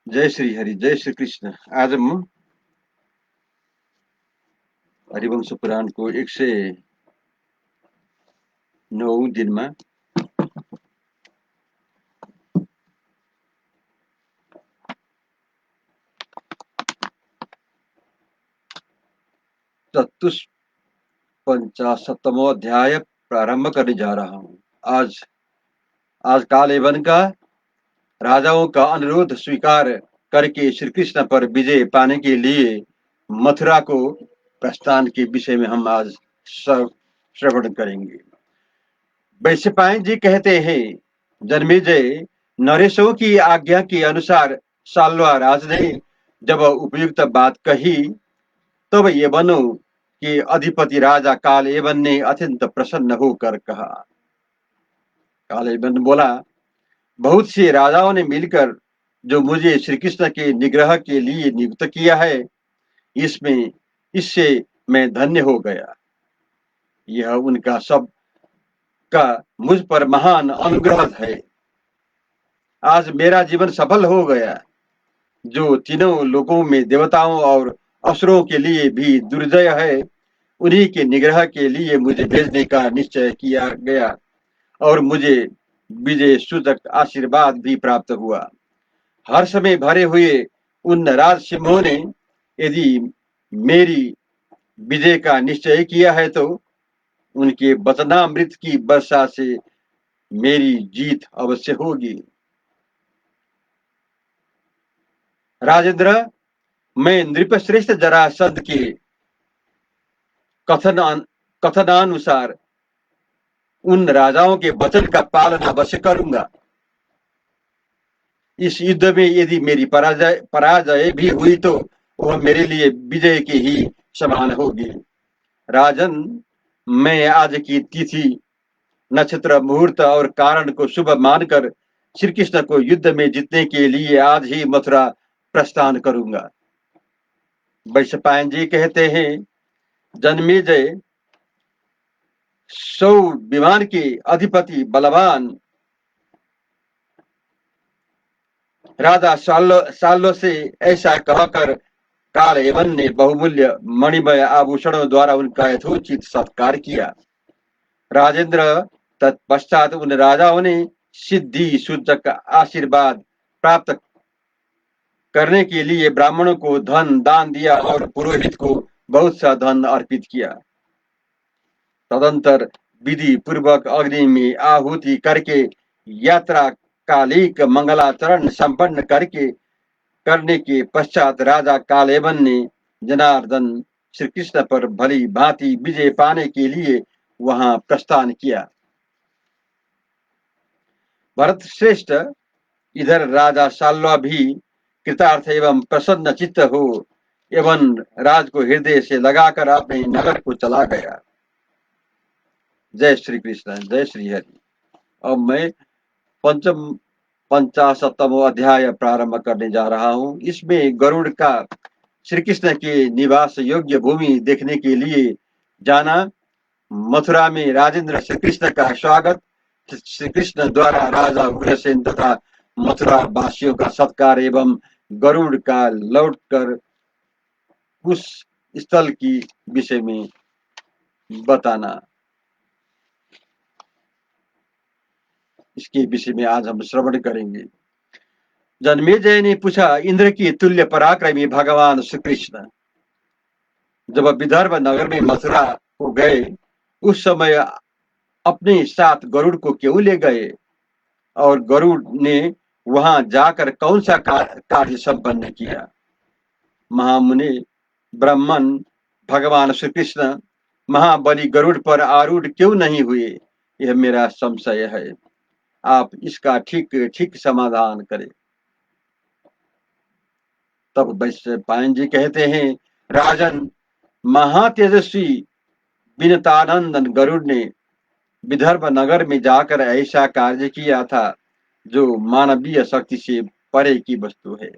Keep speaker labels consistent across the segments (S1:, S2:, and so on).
S1: जय श्री हरि, जय श्री कृष्ण। आज म हरिवंश पुराणको 109औं दिनमा चतुष्पंचाशतमो अध्याय प्रारंभ करने जा रहा हूँ। आज कालयवन का राजाओं का अनुरोध स्वीकार करके श्री कृष्ण पर विजय पाने के लिए मथुरा को प्रस्थान के विषय में हम आज श्रवण करेंगे। वैशंपायन जी कहते हैं, जन्मेजय, नरेशों की आज्ञा के अनुसार साल्वा राज ने जब उपयुक्त बात कही तब यवनों के अधिपति राजा कालयवन ने अत्यंत प्रसन्न होकर कहा। कालयवन बोला, बहुत से राजाओं ने मिलकर जो मुझे श्री कृष्ण के निग्रह के लिए नियुक्त किया है, इससे मैं धन्य हो गया। यह उनका सब का मुझ पर महान अनुग्रह है। आज मेरा जीवन सफल हो गया, जो तीनों लोगों में देवताओं और असुरों के लिए भी दुर्जय है। उन्हीं के निग्रह के लिए मुझे भेजने का निश्चय किया गया और मुझे विजय सूचक आशीर्वाद भी प्राप्त हुआ। हर्ष में भरे हुए उन राज सिंहों ने यदि मेरी विजय का निश्चय किया है तो उनके वचनामृत की वर्षा से मेरी जीत अवश्य होगी। राजेंद्र, मैं नृपश्रेष्ठ जरासंध के कथनानुसार उन राजाओं के वचन का पालन अवश्य करूंगा। इस युद्ध में यदि मेरी पराजय भी हुई तो वह मेरे लिए विजय की ही समान होगी। राजन, मैं आज की तिथि, नक्षत्र, मुहूर्त और कारण को शुभ मानकर श्री कृष्ण को युद्ध में जीतने के लिए आज ही मथुरा प्रस्थान करूंगा। वैशंपायन जी कहते हैं, जन्मेजय, 100 विमान के अधिपति बलवान राजा साल्व से ऐसा कहकर कालयवन ने बहुमूल्य मणिमय आभूषणों द्वारा उनका यथोचित सत्कार किया। राजेंद्र, तत्पश्चात उन राजाओं ने सिद्धि सूचक आशीर्वाद प्राप्त करने के लिए ब्राह्मणों को धन दान दिया और पुरोहित को बहुत सा धन अर्पित किया। तदंतर विधि पूर्वक अग्नि में आहुति करके यात्रा कालिक मंगलाचरण संपन्न करने के पश्चात राजा कालयवन ने जनार्दन श्री कृष्ण पर भली भांति विजय पाने के लिए वहां प्रस्थान किया। भरत श्रेष्ठ, इधर राजा साल्वा भी कृतार्थ एवं प्रसन्न चित्त हो एवं राज को हृदय से लगाकर अपने नगर को चला गया। जय श्री कृष्ण, जय श्री हरि। अब मैं 55वां अध्याय प्रारंभ करने जा रहा हूँ। इसमें गरुड़ का श्री कृष्ण के निवास योग्य भूमि देखने के लिए जाना, मथुरा में राजेंद्र श्री कृष्ण का स्वागत, श्री कृष्ण द्वारा राजा उग्रसेन तथा मथुरा वासियों का सत्कार एवं गरुड़ का लौटकर उस स्थल की विषय में बताना। इसके विषय में आज हम श्रवण करेंगे। जन्मेजय ने पूछा, इंद्र की तुल्य पराक्रमी भगवान श्री कृष्ण जब विदर्भ नगर में मथुरा को गए, उस समय अपने साथ गरुड़ को क्यों ले गए, और गरुड़ ने वहां जाकर कौन सा कार्य संपन्न किया? महामुनि ब्राह्मण भगवान श्री कृष्ण महाबली गरुड़ पर आरूढ़ क्यों नहीं हुए, यह मेरा संशय है। आप इसका ठीक ठीक समाधान करें। तब वैश्य पायन जी कहते हैं, राजन, महातेजस्वी विनतानंदन गरुड़ ने विदर्भ नगर में जाकर ऐसा कार्य किया था जो मानवीय शक्ति से परे की वस्तु है।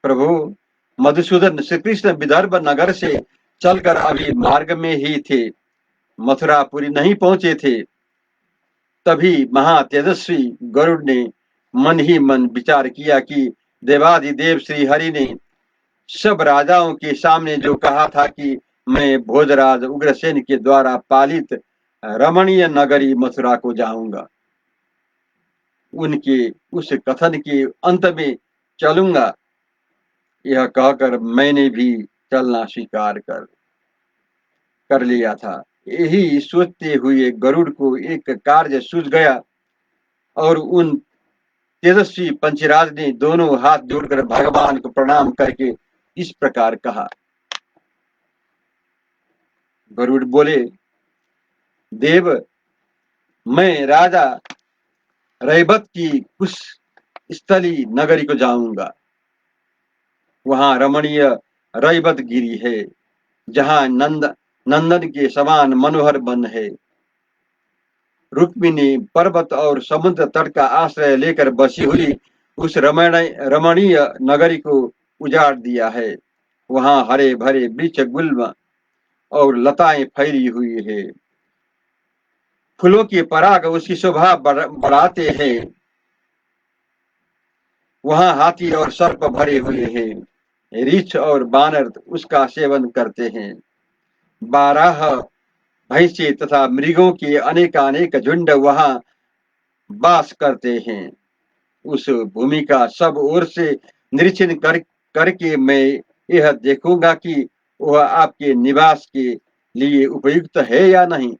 S1: प्रभु, मधुसूदन श्री कृष्ण विदर्भ नगर से चलकर अभी मार्ग में ही थे, मथुरापुरी नहीं पहुंचे थे। तभी महातेजस्वी गरुड़ ने मन ही मन विचार किया कि देवाधिदेव श्री हरि ने सब राजाओं के सामने जो कहा था कि मैं भोजराज उग्रसेन के द्वारा पालित रमणीय नगरी मथुरा को जाऊंगा, उनके उस कथन के अंत में चलूंगा, यह कहकर मैंने भी चलना स्वीकार कर लिया था। यही सोचते हुए गरुड़ को एक कार्य सूझ गया और उन तेजस्वी पंचराज ने दोनों हाथ जोड़कर भगवान को प्रणाम करके इस प्रकार कहा। गरुड़ बोले, देव, मैं राजा रैबत की कुश स्थली नगरी को जाऊंगा। वहां रमणीय रैबत गिरी है, जहां नंदन के समान मनोहर वन है। रुक्मिणी पर्वत और समुद्र तट का आश्रय लेकर बसी हुई उस रमणीय नगरी को उजाड़ दिया है। वहां हरे भरे वृक्ष गुल्म और लताएं फैली हुई है। फूलों के पराग उसकी शोभा बढ़ाते हैं। वहां हाथी और सर्प भरे हुए हैं। रीछ और बानर उसका सेवन करते हैं। 12 भैंसे तथा मृगों के अनेकानेक झुंड वहां वास करते हैं। उस भूमि का सब ओर से निरीक्षण करके मैं यह देखूंगा कि वह आपके निवास के लिए उपयुक्त है या नहीं।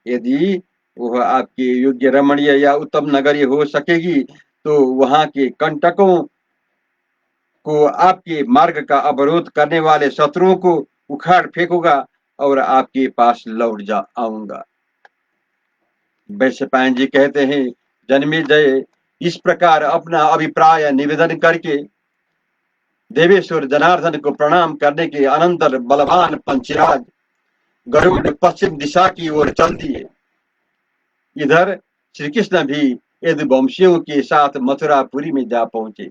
S1: यदि वह आपके योग्य रमणीय या उत्तम नगरी हो सकेगी तो वहां के कंटकों को, आपके मार्ग का अवरोध करने वाले शत्रुओं को उखाड़ फेंकूंगा और आपके पास लौट आऊंगा। वैश्यपायन जी कहते हैं, जन्मेजय इस प्रकार अपना अभिप्राय निवेदन करके देवेश्वर जनार्दन को प्रणाम करने के अनंतर बलवान पंचराज गरुड़ पश्चिम दिशा की ओर चल दिए। इधर श्री कृष्ण भी यदुवंशियों के साथ मथुरापुरी में जा पहुंचे।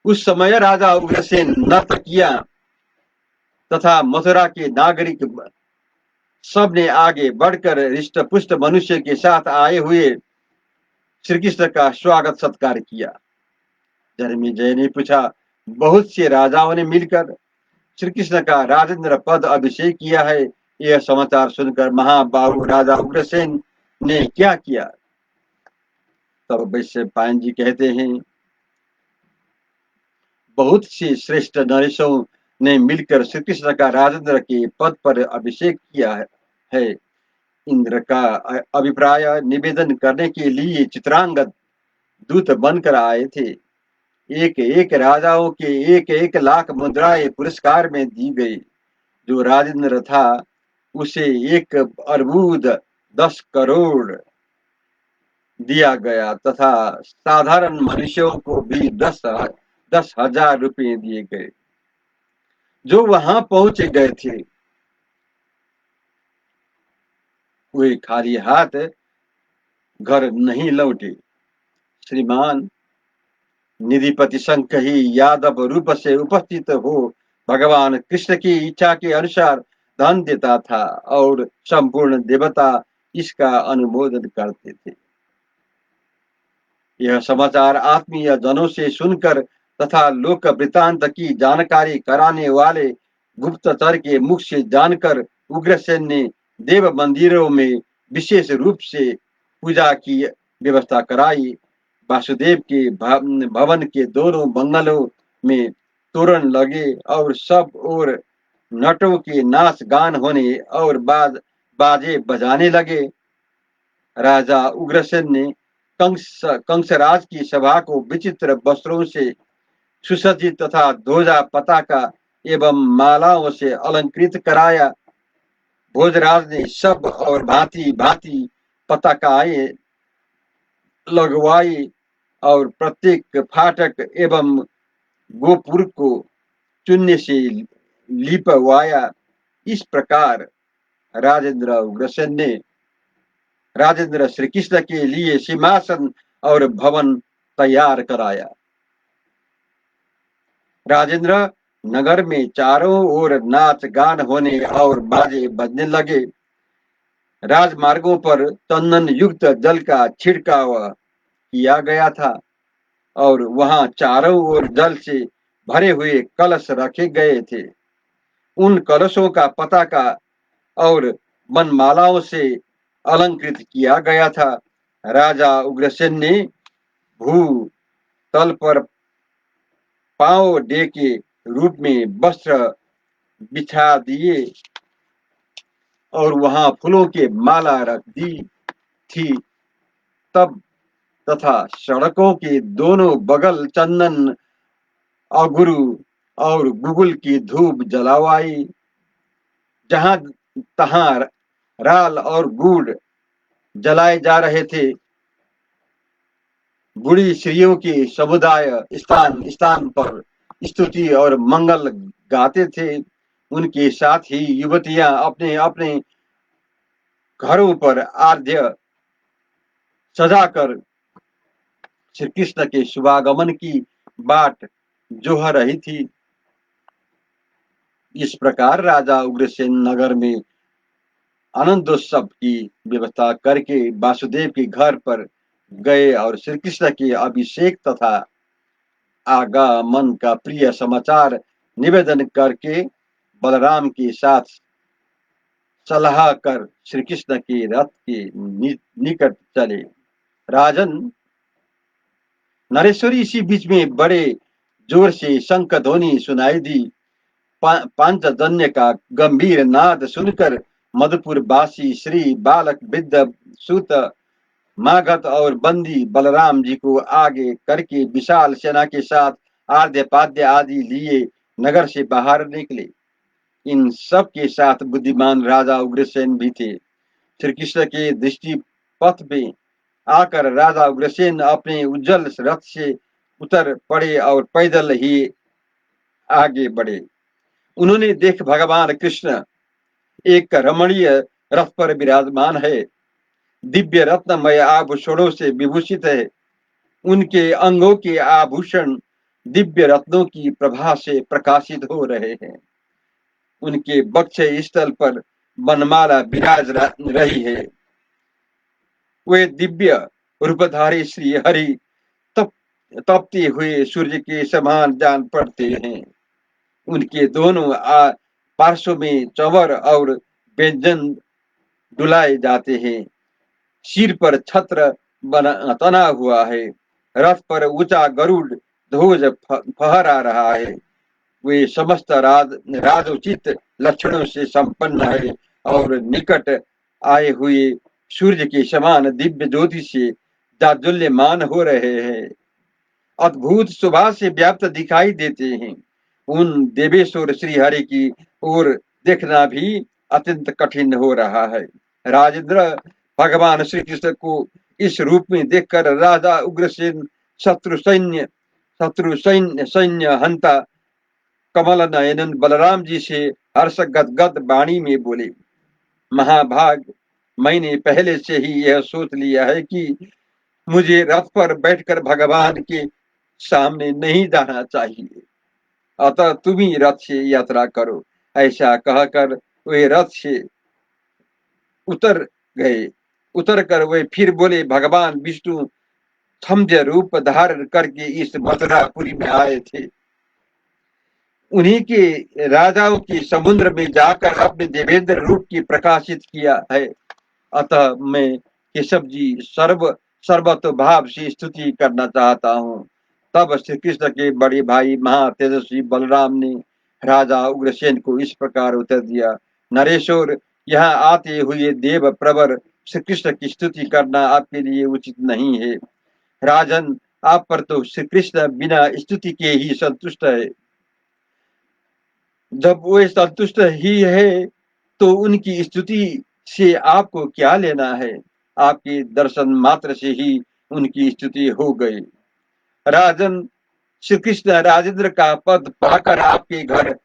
S1: उस समय राजा उग्रसेन नर्तकियां तथा मथुरा के नागरिक सब ने आगे बढ़कर हृष्ट पुष्ट मनुष्य के साथ आए हुए श्री कृष्ण का स्वागत सत्कार किया। जन्मेजय ने पूछा, बहुत से राजाओं ने मिलकर श्री कृष्ण का राजेंद्र पद अभिषेक किया है, यह समाचार सुनकर महाबाहु राजा उग्रसेन ने क्या किया? तब वैश्यपायन जी कहते हैं, बहुत से श्रेष्ठ नरेशों ने मिलकर श्री कृष्ण का राजेंद्र के पद पर अभिषेक किया है। इंद्र का अभिप्राय निवेदन करने के लिए चित्रांगद दूत बनकर आए थे। एक एक राजाओं के 1-1 लाख मुद्राएं पुरस्कार में दी गई। जो राजेंद्र था उसे 1 अर्बुद 10 करोड़ दिया गया तथा साधारण मनुष्यों को भी 10,000 रुपये दिए गए। जो वहां पहुंच गए थे वे खाली हाथ घर नहीं लौटे। श्रीमान, निधिपति शंख ही यादव रूप से उपस्थित हो भगवान कृष्ण की इच्छा के अनुसार धन देता था और संपूर्ण देवता इसका अनुमोदन करते थे। यह समाचार आत्मीय जनों से सुनकर तथा लोक वृतांत की जानकारी कराने वाले गुप्तचर के मुख से जानकर उग्रसेन ने देव मंदिरों में विशेष रूप से पूजा की व्यवस्था कराई। वासुदेव के भवन के दोनों बंगलों में तोरण लगे और सब और नटों के नाच गान होने और बाजे बजाने लगे। राजा उग्रसेन ने कंसराज की सभा को विचित्र वस्त्रों से सुसज्जित तथा ध्वजा पताका एवं मालाओं से अलंकृत कराया। भोजराज ने सब और भांति भांति पताकाएं लगवाई और प्रत्येक फाटक एवं गोपुर को चूने से लिपवाया। इस प्रकार राजेंद्र श्री कृष्ण के लिए सिंहासन और भवन तैयार कराया। राजेंद्र नगर में चारों ओर नाच गान होने और बाजे बजने लगे। राजमार्गों पर चंदन युक्त जल का छिड़काव किया गया था और वहां चारों ओर जल से भरे हुए कलश रखे गए थे। उन कलशों का पताका और वनमालाओं से अलंकृत किया गया था। राजा उग्रसेन ने भू तल पर पांव डे के रूप में वस्त्र बिछा दिए और वहां फूलों के माला रख दी थी। तब तथा सड़कों के दोनों बगल चंदन अगुरु और गुगुल की धूप जलावाई। जहां तहां राल और गुड़ जलाए जा रहे थे। बूढ़ी स्त्रियों के समुदाय स्थान स्थान पर स्तुति और मंगल गाते थे। उनके साथ ही युवतियां अपने अपने घरों पर आद्य सजाकर श्री कृष्ण के शुभागमन की बाट जोह रही थी। इस प्रकार राजा उग्रसेन नगर में आनंदोत्सव की व्यवस्था करके वासुदेव के घर पर गए और श्री कृष्ण के अभिषेक तथा आगमन का प्रिय समाचार निवेदन करके बलराम के साथ सलाह कर श्री कृष्ण के रथ के निकट चले। राजन नरेश्वरी इसी बीच में बड़े जोर से शंख ध्वनि सुनाई दी। पांचजन्य का गंभीर नाद सुनकर मधुपुर वासी श्री बालक वृद्ध सूत मागध और बंदी बलराम जी को आगे करके विशाल सेना के साथ आद्य पाद्य आदि लिए नगर से बाहर निकले। इन सब के साथ बुद्धिमान राजा उग्रसेन भी थे। श्री कृष्ण के दृष्टि पथ में आकर राजा उग्रसेन अपने उज्जवल रथ से उतर पड़े और पैदल ही आगे बढ़े। उन्होंने देख भगवान कृष्ण एक रमणीय रथ पर विराजमान है। दिव्य रत्नमय आभूषणों से विभूषित है। उनके अंगों के आभूषण दिव्य रत्नों की प्रभा से प्रकाशित हो रहे हैं। उनके वक्ष स्थल पर वनमाला विराज रही है। वे दिव्य रूपधारी श्री हरि तपते हुए सूर्य के समान जान पड़ते हैं। उनके दोनों पार्श्व में चंवर और व्यंजन डुलाए जाते हैं। सिर पर छत्र तना हुआ है। रथ पर ऊंचा गरुड़ ध्वज फहरा रहा है। वे समस्त राजोचित लक्षणों से संपन्न है और निकट आए हुए सूर्य के समान दिव्य ज्योति से जाज्वल्यमान हो रहे हैं। अद्भुत शोभा से व्याप्त दिखाई देते हैं। उन देवेश्वर श्री हरि की ओर देखना भी अत्यंत कठिन हो रहा है। राजेंद्र भगवान श्री कृष्ण को इस रूप में देखकर राजा उग्रसेन शत्रु सैन्य हंता कमल नयन बलराम जी से हर्ष गदगद वाणी में बोले, महाभाग, मैंने पहले से ही यह सोच लिया है कि मुझे रथ पर बैठकर भगवान के सामने नहीं जाना चाहिए। अतः तुम ही रथ से यात्रा करो। ऐसा कहकर वे रथ से उतर गए। उतर कर वे फिर बोले, भगवान विष्णु थम्य रूप धारण करके इस मथुरापुरी में आए थे। उन्हीं के राजाओं की समुद्र में जाकर अपने देवेंद्र रूप की प्रकाशित किया है। अतः मैं केशव जी सर्वत भाव से स्तुति करना चाहता हूँ। तब श्री कृष्ण के बड़े भाई महा तेजस्वी बलराम ने राजा उग्रसेन को इस प्रकार उत्तर दिया। नरेश्वर, यहाँ आते हुए देव प्रवर श्री कृष्ण की स्तुति करना आपके लिए उचित नहीं है। राजन, आप पर तो श्री कृष्ण बिना स्तुति के ही संतुष्ट है। जब वो संतुष्ट ही है तो उनकी स्तुति से आपको क्या लेना है। आपके दर्शन मात्र से ही उनकी स्तुति हो गई। राजन, श्री कृष्ण राजेंद्र का पद पाकर आपके घर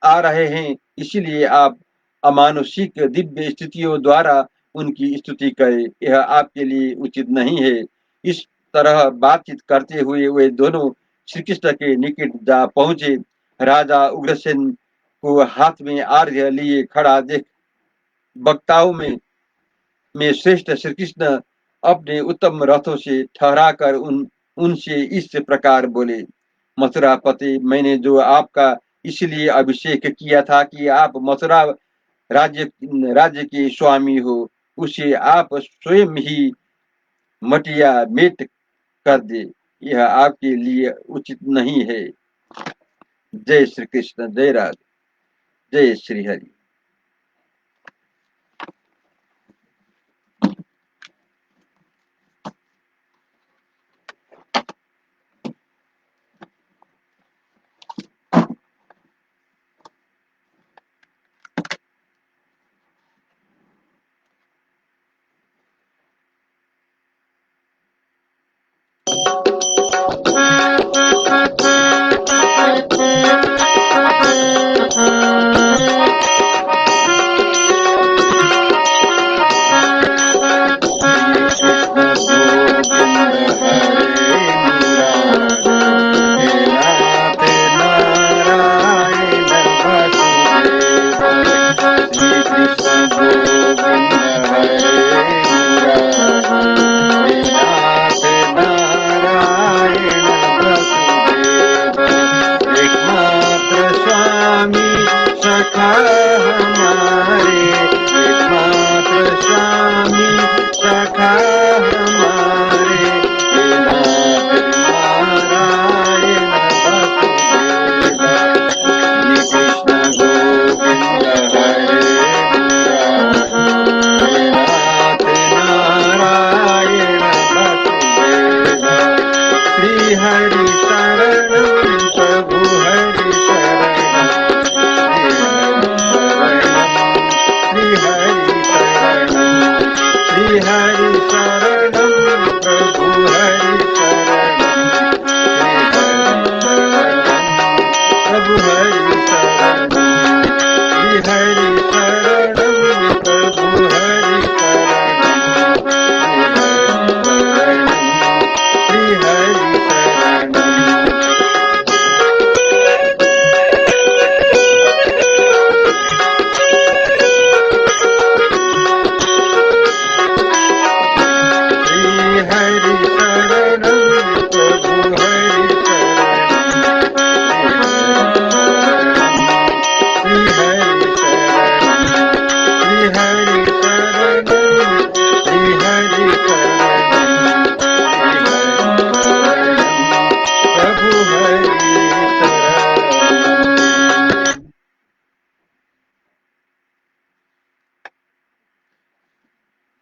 S1: आ रहे हैं, इसीलिए आप अमानुषिक दिव्य स्तुतियों द्वारा उनकी स्तुति करें। यह आपके लिए उचित नहीं है। इस तरह बातचीत करते हुए वे दोनों श्री कृष्ण के निकट जा पहुंचे। राजा उग्रसेन को हाथ में आर्घ्य लिए खड़ा देख वक्ताओं में श्रेष्ठ श्री कृष्ण अपने उत्तम रथों से ठहराकर उनसे इस प्रकार बोले। मथुरापति, मैंने जो आपका इसलिए अभिषेक किया था कि आप मथुरा राज्य राज्य के स्वामी हो, उसे आप स्वयं ही मटिया मेट कर दे। यह आपके लिए उचित नहीं है। जय श्री कृष्ण, जय राधे, जय श्री हरि।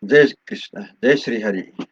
S1: जय कृष्ण, जय श्री हरि।